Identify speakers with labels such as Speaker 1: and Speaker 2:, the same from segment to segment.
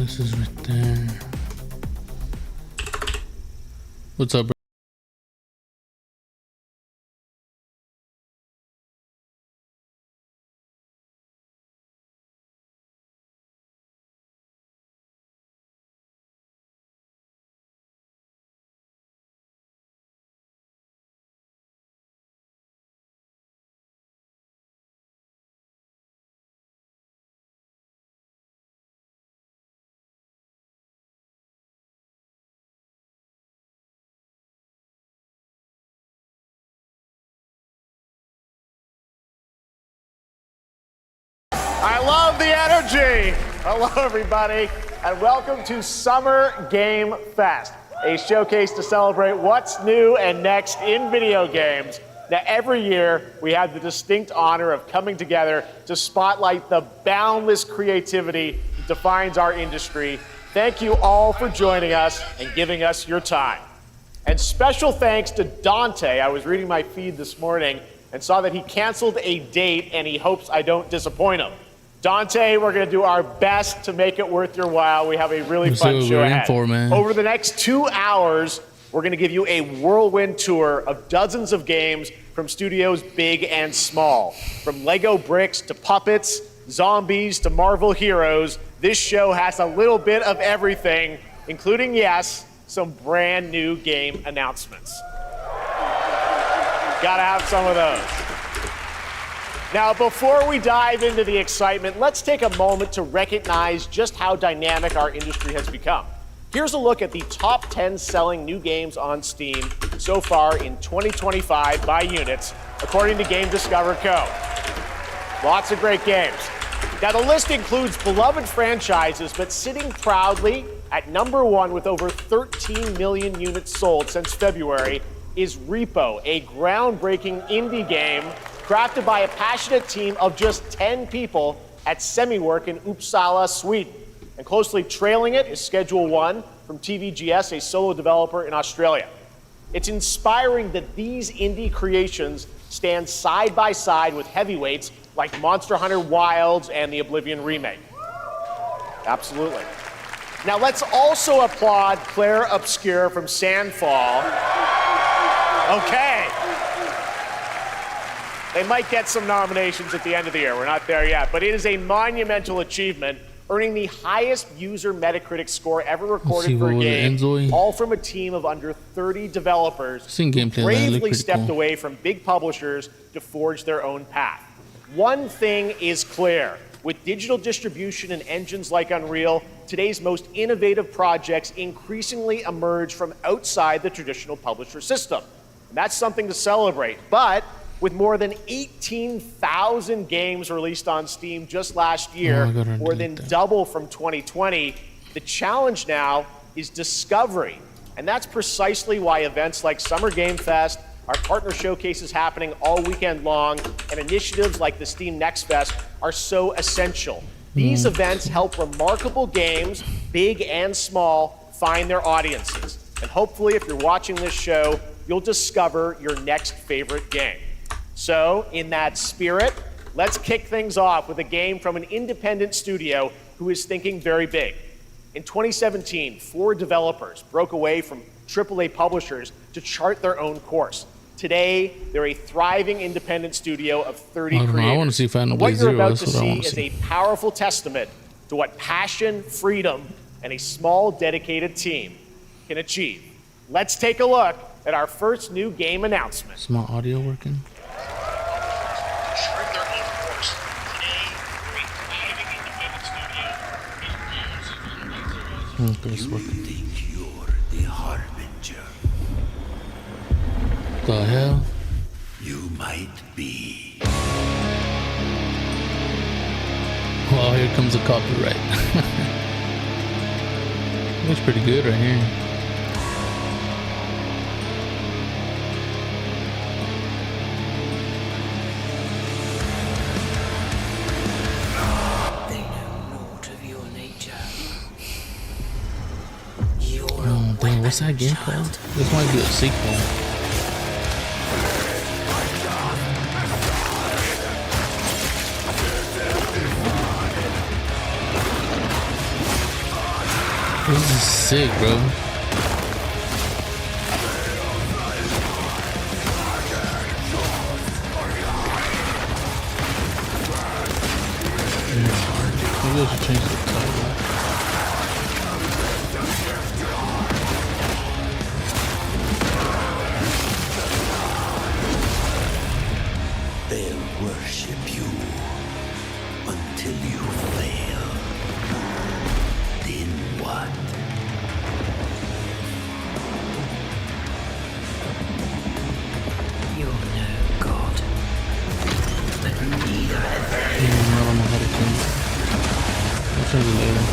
Speaker 1: this is right there. What's up, bro?
Speaker 2: I love the energy. Hello, everybody, and welcome to Summer Game Fest, a showcase to celebrate what's new and next in video games. Now, every year, we have the distinct honor of coming together to spotlight the boundless creativity that defines our industry. Thank you all for joining us and giving us your time. And special thanks to Dante. I was reading my feed this morning and saw that he canceled a date, and he hopes I don't disappoint him. Dante, we're going to do our best to make it worth your while. We have a really fun show ahead. Over the next 2 hours, we're going to give you a whirlwind tour of dozens of games from studios big and small. From Lego bricks to puppets, zombies to Marvel heroes, this show has a little bit of everything, including, yes, some brand new game announcements. Gotta have some of those. Now, before we dive into the excitement, let's take a moment to recognize just how dynamic our industry has become. Here's a look at the top 10 selling new games on Steam so far in 2025 by units, according to Game Discover Co. Lots of great games. Now, the list includes beloved franchises, but sitting proudly at number one with over 13 million units sold since February is Repo, a groundbreaking indie game crafted by a passionate team of just 10 people at SemiWork in Uppsala, Sweden. And closely trailing it is Schedule One from TVGS, a solo developer in Australia. It's inspiring that these indie creations stand side by side with heavyweights like Monster Hunter Wilds and the Oblivion remake. Absolutely. Now let's also applaud Claire Obscure from Sandfall. Okay. They might get some nominations at the end of the year. We're not there yet, but it is a monumental achievement, earning the highest user Metacritic score ever recorded for a game, all from a team of under 30 developers who bravely stepped away from big publishers to forge their own path. One thing is clear. With digital distribution and engines like Unreal, today's most innovative projects increasingly emerge from outside the traditional publisher system. And that's something to celebrate. But with more than 18,000 games released on Steam just last year, more than double from 2020, the challenge now is discovery. And that's precisely why events like Summer Game Fest, our partner showcases happening all weekend long, and initiatives like the Steam Next Fest are so essential. These events help remarkable games, big and small, find their audiences. And hopefully, if you're watching this show, you'll discover your next favorite game. So, in that spirit, let's kick things off with a game from an independent studio who is thinking very big. In 2017, 4 developers broke away from AAA publishers to chart their own course. Today, they're a thriving independent studio of 30 creators.
Speaker 1: I want to see Final Blade
Speaker 2: What you're
Speaker 1: Zero.
Speaker 2: about to see is a powerful testament to what passion, freedom, and a small, dedicated team can achieve. Let's take a look at our first new game announcement.
Speaker 1: Is my audio working?
Speaker 3: You think you're the Harbinger?
Speaker 1: The hell?
Speaker 3: You might be.
Speaker 1: Well, here comes the copyright. Looks pretty good right here. Oh, dang, what's that game called? This might be a sequel. This is sick, bro. Maybe I should change the title.
Speaker 3: They'll worship you until you fail. Then what? You're no god, but neither are they.
Speaker 1: I don't know how to change it. I'll change it later.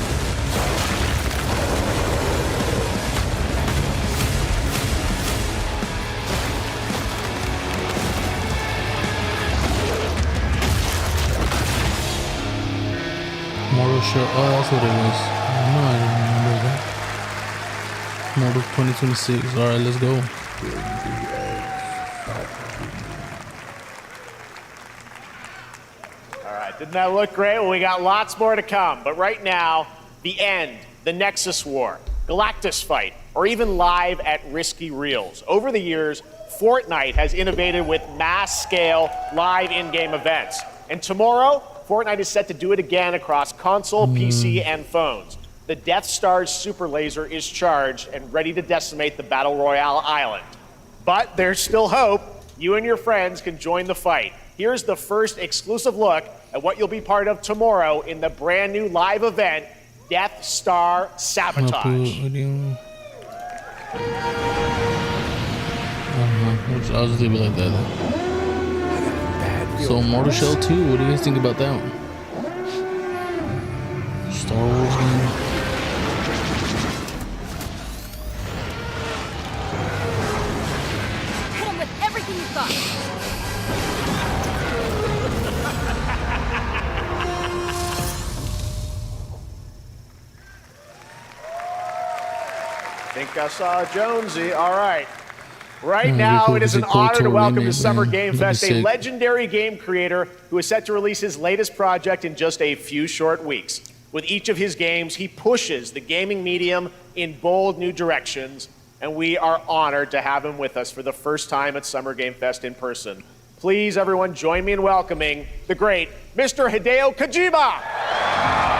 Speaker 1: Mortal Shell. Oh, that's what it was. No, I didn't remember that. Mortal 2026. Alright, let's go.
Speaker 2: All right, didn't that look great? Well, we got lots more to come. But right now, the end, the Nexus War, Galactus Fight, or even live at Risky Reels. Over the years, Fortnite has innovated with mass-scale live in-game events. And tomorrow, Fortnite is set to do it again across console, PC, and phones. The Death Star's super laser is charged and ready to decimate the Battle Royale island. But there's still hope. You and your friends can join the fight. Here's the first exclusive look at what you'll be part of tomorrow in the brand new live event, Death Star Sabotage.
Speaker 1: I'll just leave it like that then. So Mortal Shell 2, what do you guys think about that one? Star Wars game.
Speaker 4: Hit him with everything you've got.
Speaker 2: Think I saw Jonesy. All right. Right now, it is an honor to welcome to Summer Game Fest a legendary game creator who is set to release his latest project in just a few short weeks. With each of his games, he pushes the gaming medium in bold new directions, and we are honored to have him with us for the first time at Summer Game Fest in person. Please, everyone, join me in welcoming the great Mr. Hideo Kojima.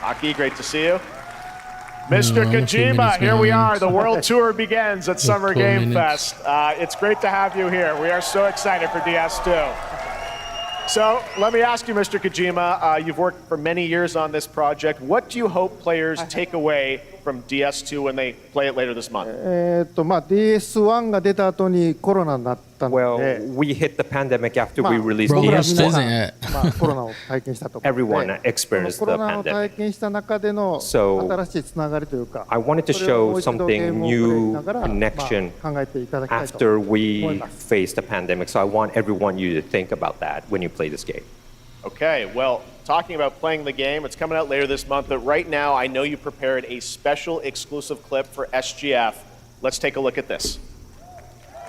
Speaker 2: Aki, great to see you. Mr. Kojima, here we are. The world tour begins at Summer Game Fest. It's great to have you here. We are so excited for DS2. So let me ask you, Mr. Kojima, you've worked for many years on this project. What do you hope players take away from DS2 when they play it later this month?
Speaker 5: DS1 が出た後にコロナになったの
Speaker 6: Well,
Speaker 5: で、
Speaker 6: we hit the pandemic after we released
Speaker 1: 僕ら
Speaker 6: DS2.
Speaker 1: ステージへ
Speaker 5: コロナを体験したと思って、
Speaker 6: Everyone experienced
Speaker 5: コ
Speaker 6: the
Speaker 5: ロナを体
Speaker 6: pandemic.
Speaker 5: 験した中での
Speaker 6: So,
Speaker 5: 新しいつながりというか、
Speaker 6: I wanted to
Speaker 5: それをも
Speaker 6: show
Speaker 5: う一度ゲー
Speaker 6: something
Speaker 5: ムをプレイし
Speaker 6: new
Speaker 5: ながら、
Speaker 6: connection
Speaker 5: 考えていただきたいと
Speaker 6: after
Speaker 5: 思い
Speaker 6: we
Speaker 5: ます。
Speaker 6: faced the pandemic. So I want everyone you to think about that when you play this game.
Speaker 2: Okay, well, talking about playing the game, it's coming out later this month, but right now I know you prepared a special exclusive clip for SGF. Let's take a look at this.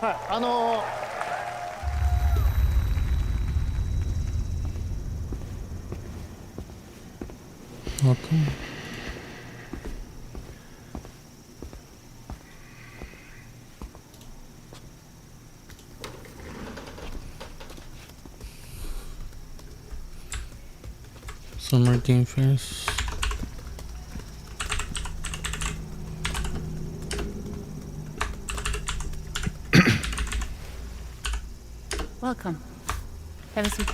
Speaker 5: はい、
Speaker 1: How come? Summer Game Fest.
Speaker 4: Welcome. Have a seat.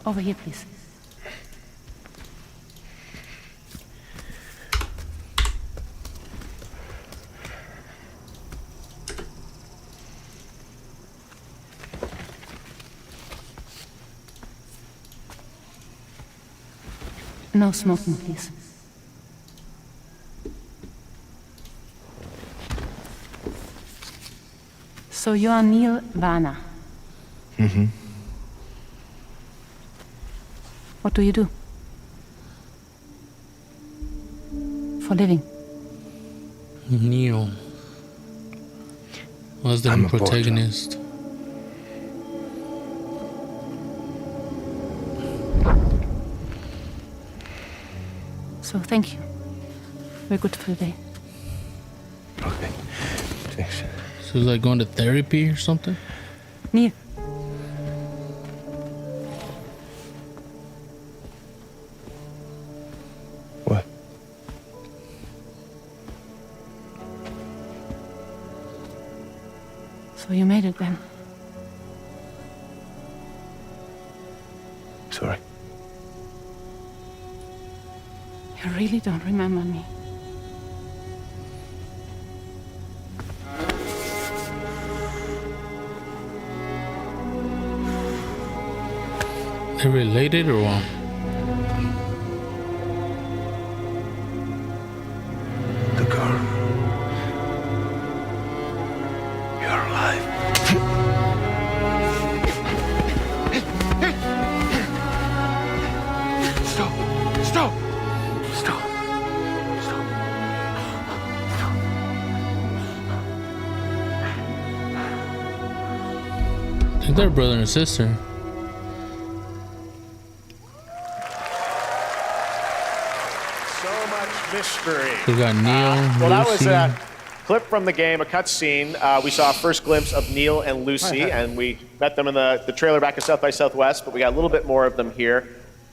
Speaker 4: Over here, please. No smoking, please. So you are Neil Varner.
Speaker 1: Mm-hmm.
Speaker 4: What do you do? For living?
Speaker 1: Neil. Was the
Speaker 7: I'm
Speaker 1: new
Speaker 7: a porter.
Speaker 1: protagonist?
Speaker 4: So thank you. We're good for the day.
Speaker 7: Okay. Thanks.
Speaker 1: So he's like going to therapy or something?
Speaker 4: Neil.
Speaker 7: What?
Speaker 4: So you made it then.
Speaker 7: Sorry.
Speaker 4: You really don't remember me.
Speaker 1: They related or what?
Speaker 7: The girl. You're alive. Stop! Stop! Stop! Stop!
Speaker 1: I think they're brother and sister.
Speaker 2: So much mystery.
Speaker 1: We got Neil,
Speaker 2: Well, that was
Speaker 1: Lucy.
Speaker 2: a clip from the game, a cutscene. We saw a first glimpse of Neil and Lucy, and we met them in the trailer back at South by Southwest, but we got a little bit more of them here.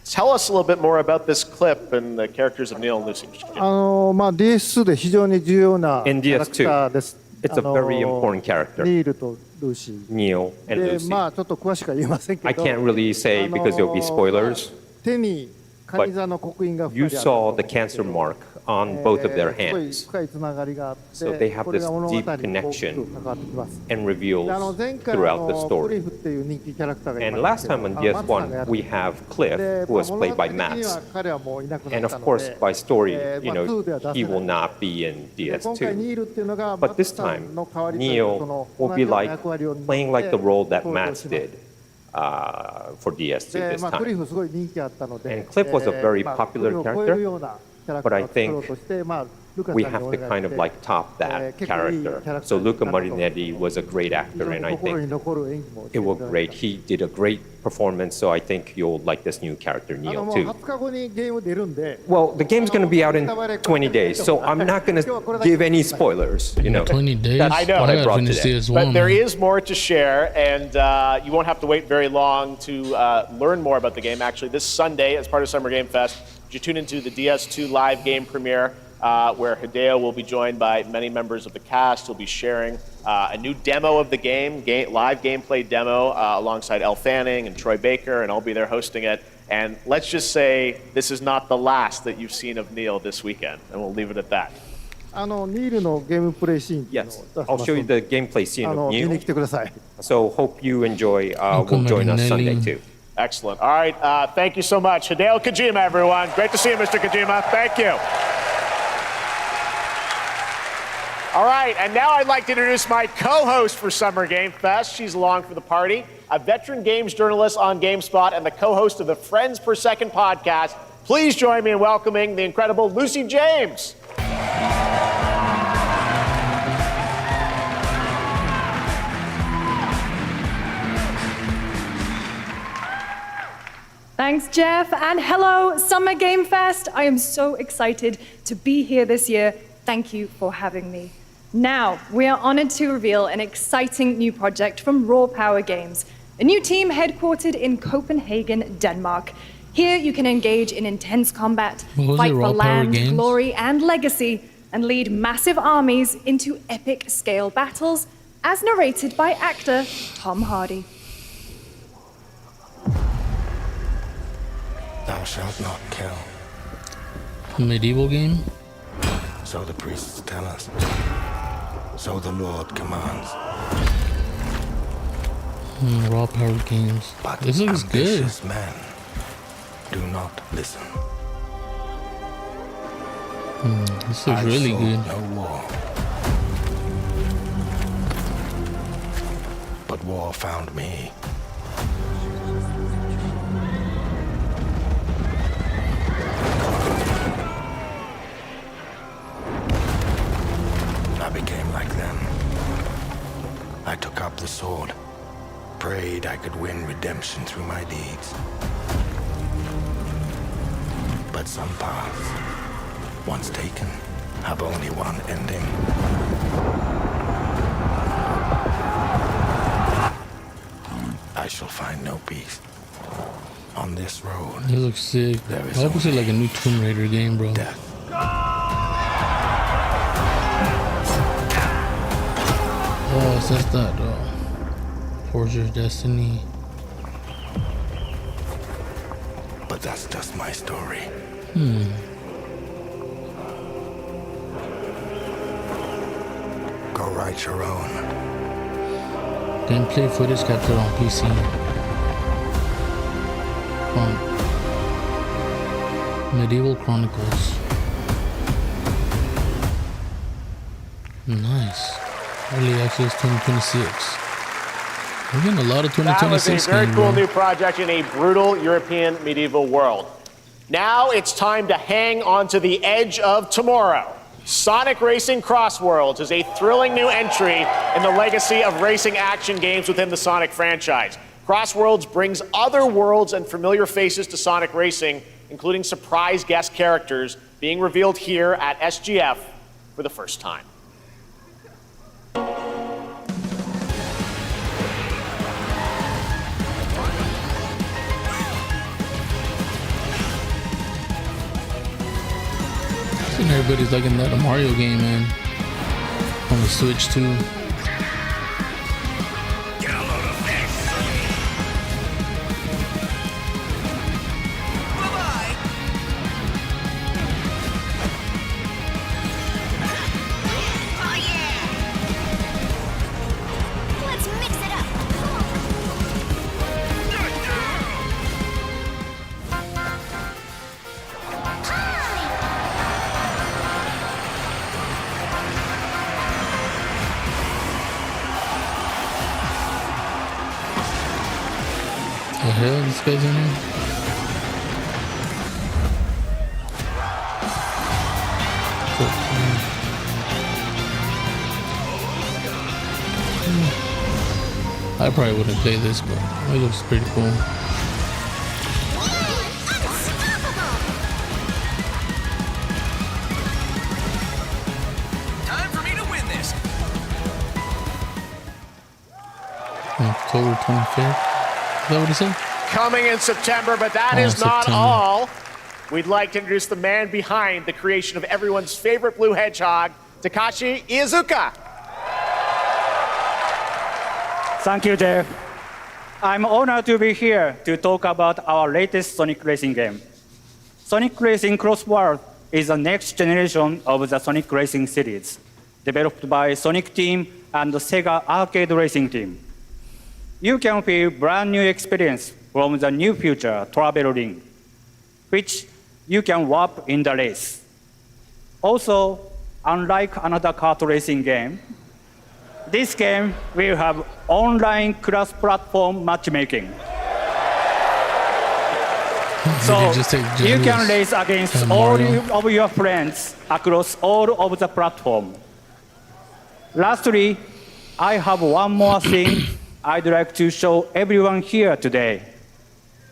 Speaker 2: Tell us a little bit more about this clip and the characters of Neil and Lucy.
Speaker 5: DS2 で非常に重要なキ
Speaker 6: In
Speaker 5: ャラクターです。
Speaker 6: It's a very important character.
Speaker 5: ニールとルーシー。
Speaker 6: Neil and
Speaker 5: で、
Speaker 6: Lucy.
Speaker 5: まあちょっと詳しくは言えませんけど。
Speaker 6: I can't really say because there'll be spoilers.
Speaker 5: 手にカニ座の刻印が
Speaker 6: You
Speaker 5: 2人
Speaker 6: saw the cancer mark on both of their
Speaker 5: すごい
Speaker 6: hands
Speaker 5: 深いつながりがあって、
Speaker 6: So they have
Speaker 5: これ
Speaker 6: this
Speaker 5: が物語に
Speaker 6: deep
Speaker 5: 大きく
Speaker 6: connection
Speaker 5: 関わってきます。
Speaker 6: and reveals
Speaker 5: で前回
Speaker 6: throughout the
Speaker 5: クリ
Speaker 6: story.
Speaker 5: フっていう人気キャラクターがい
Speaker 6: And
Speaker 5: ま
Speaker 6: last
Speaker 5: したけ
Speaker 6: time
Speaker 5: ど
Speaker 6: on
Speaker 5: マツさんがや
Speaker 6: DS1,
Speaker 5: って
Speaker 6: we have Cliff,
Speaker 5: で
Speaker 6: who was
Speaker 5: 物
Speaker 6: played
Speaker 5: 語
Speaker 6: by
Speaker 5: 的には
Speaker 6: Max.
Speaker 5: 彼はもういなくな
Speaker 6: And
Speaker 5: った
Speaker 6: of
Speaker 5: の
Speaker 6: course,
Speaker 5: で、
Speaker 6: by story, you
Speaker 5: まあ
Speaker 6: know,
Speaker 5: 2では出せない
Speaker 6: he will not be in
Speaker 5: で今回ニ
Speaker 6: DS2.
Speaker 5: ールっていうのが
Speaker 6: But
Speaker 5: マツ
Speaker 6: this
Speaker 5: さん
Speaker 6: time,
Speaker 5: の代わりというそ
Speaker 6: Neo
Speaker 5: の
Speaker 6: will
Speaker 5: 同
Speaker 6: be
Speaker 5: じような
Speaker 6: like
Speaker 5: 役割を担って
Speaker 6: playing like the role that
Speaker 5: 登場
Speaker 6: Max
Speaker 5: します
Speaker 6: did for DS2
Speaker 5: で
Speaker 6: this
Speaker 5: まあ、クリ
Speaker 6: time.
Speaker 5: フすごい人気あったので、
Speaker 6: And Cliff was a very
Speaker 5: まあ
Speaker 6: popular
Speaker 5: クリフを超えるようなキャラクタ
Speaker 6: But I
Speaker 5: ーを作ろうとして、まあ、ルカさん
Speaker 6: We
Speaker 5: に
Speaker 6: have
Speaker 5: お
Speaker 6: to
Speaker 5: 願い
Speaker 6: kind
Speaker 5: し
Speaker 6: of
Speaker 5: て
Speaker 6: like top that
Speaker 5: 結構いいキャ
Speaker 6: character.
Speaker 5: ラクター
Speaker 6: So
Speaker 5: に
Speaker 6: Luca
Speaker 5: なると
Speaker 6: Marinetti was a great
Speaker 5: 非
Speaker 6: actor,
Speaker 5: 常
Speaker 6: and
Speaker 5: に
Speaker 6: I
Speaker 5: 心に
Speaker 6: think
Speaker 5: 残る演技もして
Speaker 6: it
Speaker 5: いた
Speaker 6: was
Speaker 5: だい
Speaker 6: great.
Speaker 5: た
Speaker 6: He did a great performance, so I think you'll like this new character,
Speaker 5: も
Speaker 6: Neo,
Speaker 5: う
Speaker 6: too.
Speaker 5: 20日後にゲーム出るんで、
Speaker 6: Well, the game's going to be out in 20 days, so I'm not going to give any spoilers, you know.
Speaker 1: 20 days?
Speaker 2: I know.
Speaker 6: what I
Speaker 1: gotta
Speaker 6: brought
Speaker 1: finish
Speaker 6: today.
Speaker 1: DS1.
Speaker 2: But there
Speaker 1: man.
Speaker 2: is more to share, and you won't have to wait very long to learn more about the game. Actually, this Sunday, as part of Summer Game Fest, you tune into the DS2 live game premiere, where Hideo will be joined by many members of the cast. He'll be sharing a new demo of the game, live gameplay demo, alongside Elle Fanning and Troy Baker, and I'll be there hosting it. And let's just say this is not the last that you've seen of Neil this weekend, and we'll leave it at that.
Speaker 5: ニールのゲームプレイシーンっていうのを
Speaker 6: Yes,
Speaker 5: 出してま
Speaker 6: I'll
Speaker 5: す
Speaker 6: show you
Speaker 5: ので
Speaker 6: the gameplay scene of
Speaker 5: 見に
Speaker 6: Neo.
Speaker 5: 来てください。
Speaker 6: So hope you enjoy.
Speaker 1: Luca
Speaker 6: Will join us
Speaker 1: Marinelli.
Speaker 6: Sunday too.
Speaker 2: Excellent. All right, thank you so much. Hideo Kojima, everyone. Great to see you, Mr. Kojima. Thank you. All right, and now I'd like to introduce my co-host for Summer Game Fest. She's along for the party, a veteran games journalist on GameSpot and the co-host of the Friends Per Second podcast. Please join me in welcoming the incredible Lucy James.
Speaker 8: Thanks, Jeff, and hello, Summer Game Fest. I am so excited to be here this year. Thank you for having me. Now, we are honored to reveal an exciting new project from Raw Power Games, a new team headquartered in Copenhagen, Denmark. Here, you can engage in intense combat,
Speaker 1: What was
Speaker 8: fight
Speaker 1: it,
Speaker 8: for
Speaker 1: Raw Power
Speaker 8: land,
Speaker 1: Games?
Speaker 8: glory, and legacy, and lead massive armies into epic scale battles, as narrated by actor Tom Hardy.
Speaker 7: Thou shalt not kill.
Speaker 1: A medieval game?
Speaker 7: So the priests tell us. So the Lord commands.
Speaker 1: Raw Power Games.
Speaker 7: But
Speaker 1: This looks good.
Speaker 7: ambitious men do not listen.
Speaker 1: This looks
Speaker 7: I
Speaker 1: really
Speaker 7: sought
Speaker 1: good.
Speaker 7: no war. But war found me. I became like them. worried I could win redemption through my deeds. But some paths, once taken, have only one ending. I shall find no peace on this road.
Speaker 1: It looks sick.
Speaker 7: There is
Speaker 1: I hope it's like a new Tomb Raider game, bro.
Speaker 7: Death.
Speaker 1: Oh, so that's that. Forger's Destiny.
Speaker 7: But that's just my story. Go write your own.
Speaker 1: Gameplay footage captured on PC. From Medieval Chronicles. Nice. Early access 2026. We're getting a lot of 2026
Speaker 2: That was a very
Speaker 1: games,
Speaker 2: cool
Speaker 1: bro.
Speaker 2: new project in a brutal European medieval world. Now it's time to hang on to the edge of tomorrow. Sonic Racing Crossworlds is a thrilling new entry in the legacy of racing action games within the Sonic franchise. Crossworlds brings other worlds and familiar faces to Sonic Racing, including surprise guest characters being revealed here at SGF for the first time.
Speaker 1: And everybody's liking that Mario game, man. On the Switch too. The hell, this guy's in here? I probably wouldn't play this, but it looks pretty cool.
Speaker 3: Time for me to win this.
Speaker 1: October 25th. Is that what he said?
Speaker 2: Coming in September, but that is not
Speaker 1: September.
Speaker 2: all. We'd like to introduce the man behind the creation of everyone's favorite blue hedgehog, Takashi Iizuka.
Speaker 9: Thank you, Jeff. I'm honored to be here to talk about our latest Sonic Racing game. Sonic Racing Crossworld is the next generation of the Sonic Racing series, developed by Sonic Team and the Sega Arcade Racing Team. You can feel brand new experience from the new future travel ring, which you can warp in the race. Also, unlike another kart racing game, this game will have online cross-platform matchmaking. So you can race against all of your friends across all of the platform. Lastly, I have one more thing I'd like to show everyone here today.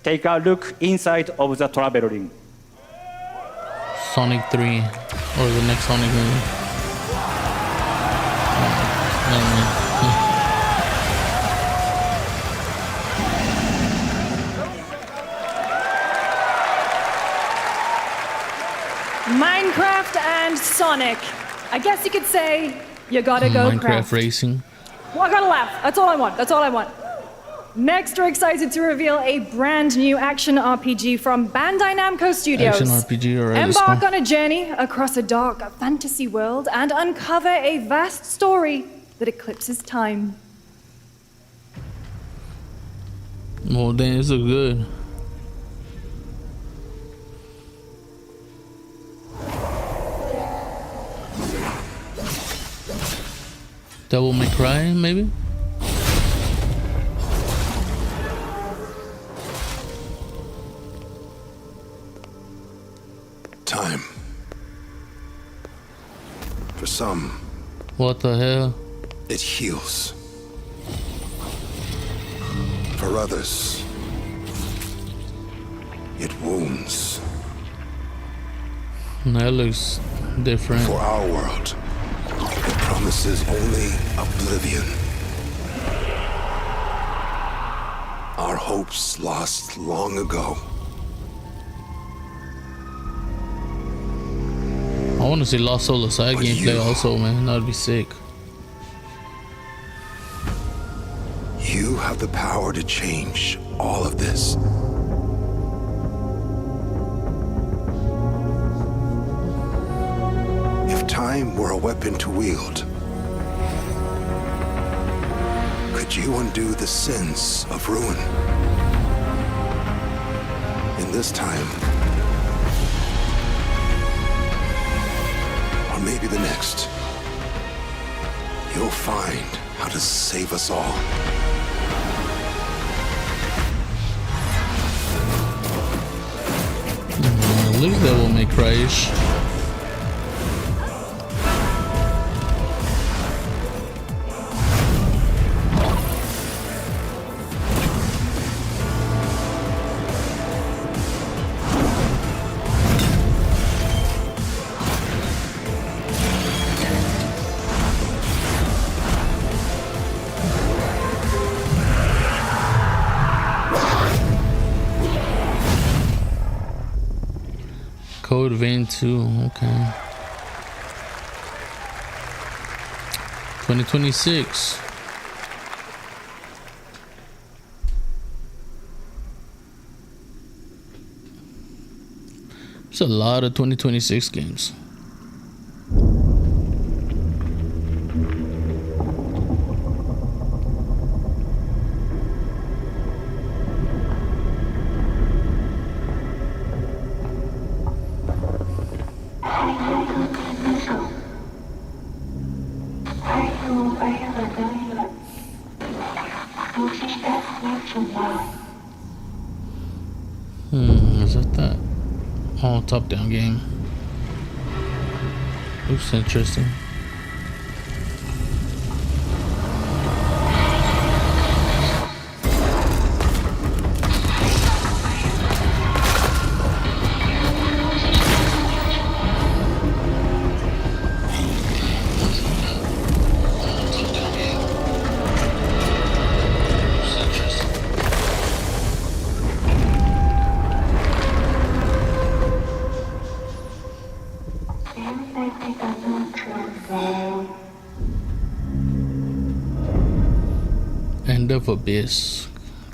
Speaker 9: Take a look inside of the travel ring.
Speaker 1: Sonic 3, or the next Sonic movie.
Speaker 8: Minecraft and Sonic. I guess you could say you gotta go
Speaker 1: Minecraft
Speaker 8: craft.
Speaker 1: racing.
Speaker 8: Well, I gotta laugh. That's all I want. That's all I want. Next, we're excited to reveal a brand new action RPG from Bandai Namco Studios.
Speaker 1: Action RPG, alright, let's
Speaker 8: Embark
Speaker 1: go.
Speaker 8: on a journey across a dark fantasy world and uncover a vast story that eclipses time.
Speaker 1: Oh, damn, this looks good. Devil May Cry, maybe?
Speaker 7: Time. For some,
Speaker 1: What the hell?
Speaker 7: it heals. For For others, it wounds.
Speaker 1: That looks different.
Speaker 7: For our world, it promises only oblivion. Our hopes lost long ago.
Speaker 1: I want to see Lost Soul side
Speaker 7: But
Speaker 1: gameplay
Speaker 7: you-
Speaker 1: also, man. That'd be sick.
Speaker 7: You have the power to change all of this. If time were a weapon to wield, could you undo the sins of ruin? In this time, or maybe the next, you'll find how to save us all.
Speaker 1: At least that will make crash. Code Vein 2, okay. 2026. There's a lot of 2026 games. Is that? Oh, top-down game. Looks interesting. End of Abyss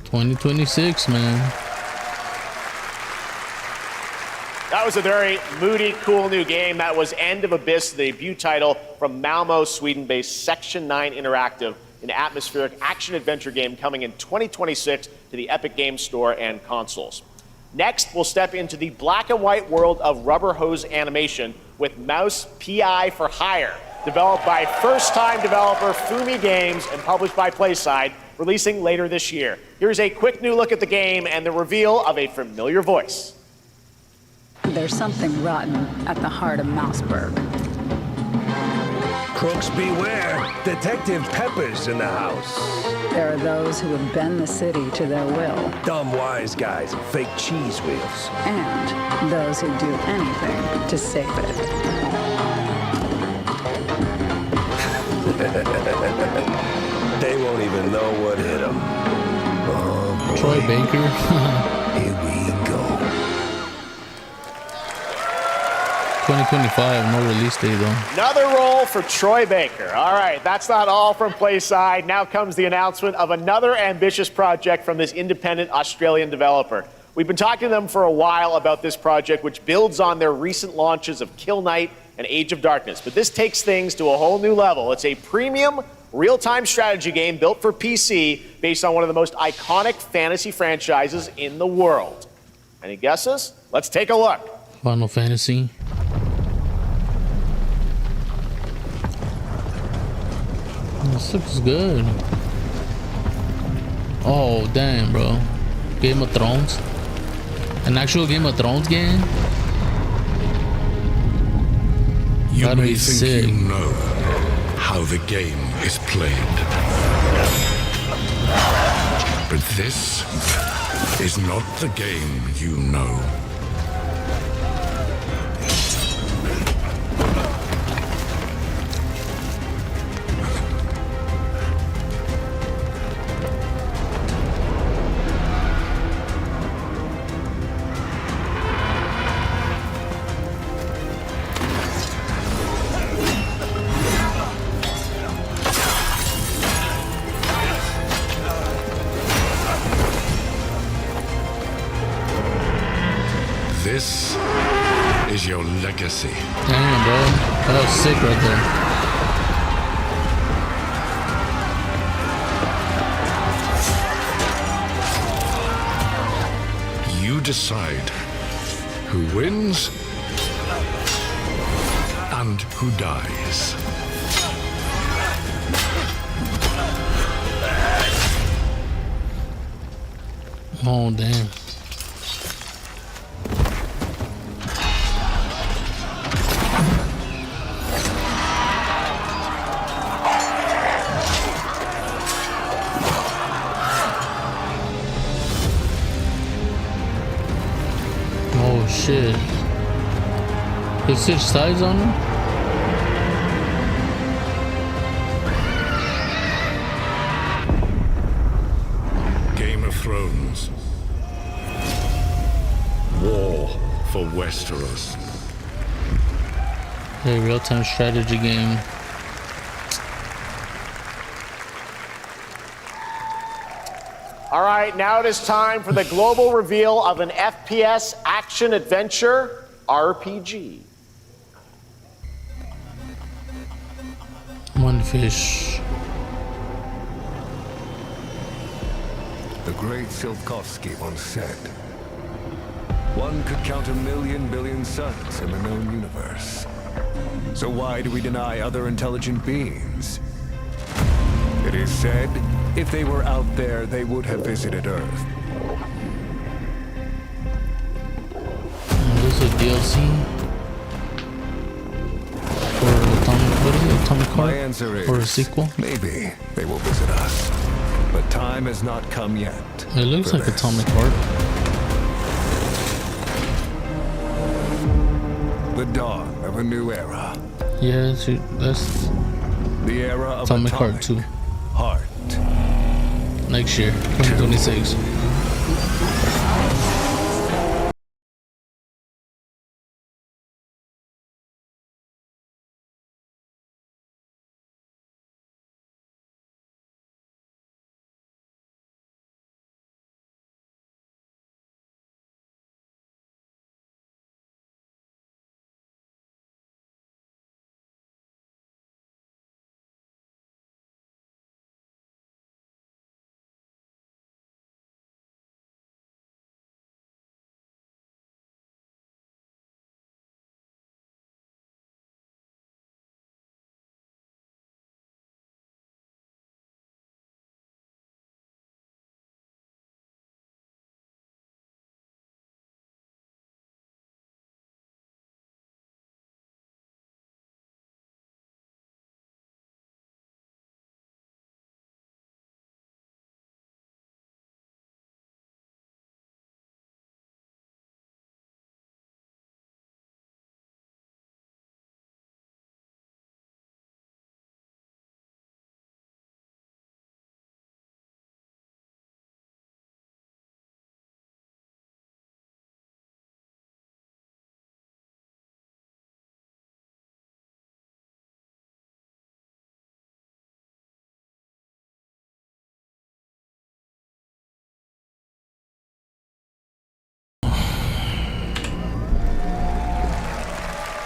Speaker 1: 2026, man.
Speaker 2: That was a very moody, cool new game. That was End of Abyss, the debut title from Malmo, Sweden-based Section 9 Interactive, an atmospheric action-adventure game coming in 2026 to the Epic Games Store and consoles. Next, we'll step into the black and white world of rubber hose animation with Mouse PI for Hire, developed by first-time developer Fumi Games and published by PlaySide, releasing later this year. Here's a quick new look at the game and the reveal of a familiar voice.
Speaker 10: There's something rotten at the heart of Mouseburg.
Speaker 11: Crooks beware. Detective Pepper's in the house.
Speaker 10: There are those who would bend the city to their will.
Speaker 11: Dumb wise guys and fake cheese wheels.
Speaker 10: And those who do anything to save it.
Speaker 11: They won't even know what hit them. Oh, boy.
Speaker 1: Troy Baker.
Speaker 11: Here we go.
Speaker 1: 2025, no release date though.
Speaker 2: Another role for Troy Baker. All right, that's not all from PlaySide. Now comes the announcement of another ambitious project from this independent Australian developer. We've been talking to them for a while about this project, which builds on their recent launches of Kill Knight and Age of Darkness. But this takes things to a whole new level. It's a premium, real-time strategy game built for PC based on one of the most iconic fantasy franchises in the world. Any guesses? Let's take a look.
Speaker 1: Final Fantasy. This looks good. Oh, damn, bro. Game of Thrones. An actual Game of Thrones game?
Speaker 12: You
Speaker 1: That'd
Speaker 12: may
Speaker 1: be
Speaker 12: think
Speaker 1: sick.
Speaker 12: you know how the game is played. But this is not the game you know. This is your legacy.
Speaker 1: Damn, bro. That was sick right
Speaker 12: there. You decide who wins and who dies.
Speaker 1: Oh, damn. Oh shit. They switch sides on him?
Speaker 12: Game of Thrones. War for Westeros.
Speaker 1: A real-time strategy game.
Speaker 2: All right, now it is time for the global reveal of an FPS action-adventure RPG.
Speaker 1: One fish.
Speaker 11: The great Silkovsky once said, one could count 1,000,000 billion suns in the known universe. So why do we deny other intelligent beings? It is said, if they were out there, they would have visited Earth.
Speaker 1: This is a DLC for Atomic Heart?
Speaker 11: My answer is,
Speaker 1: or a sequel?
Speaker 11: Maybe they will visit us, but time has not come yet.
Speaker 1: It looks like Atomic Heart.
Speaker 11: The dawn of a new era.
Speaker 1: Yeah, that's
Speaker 11: the era of
Speaker 1: Atomic Heart 2.
Speaker 11: Heart.
Speaker 1: Next year, 2026.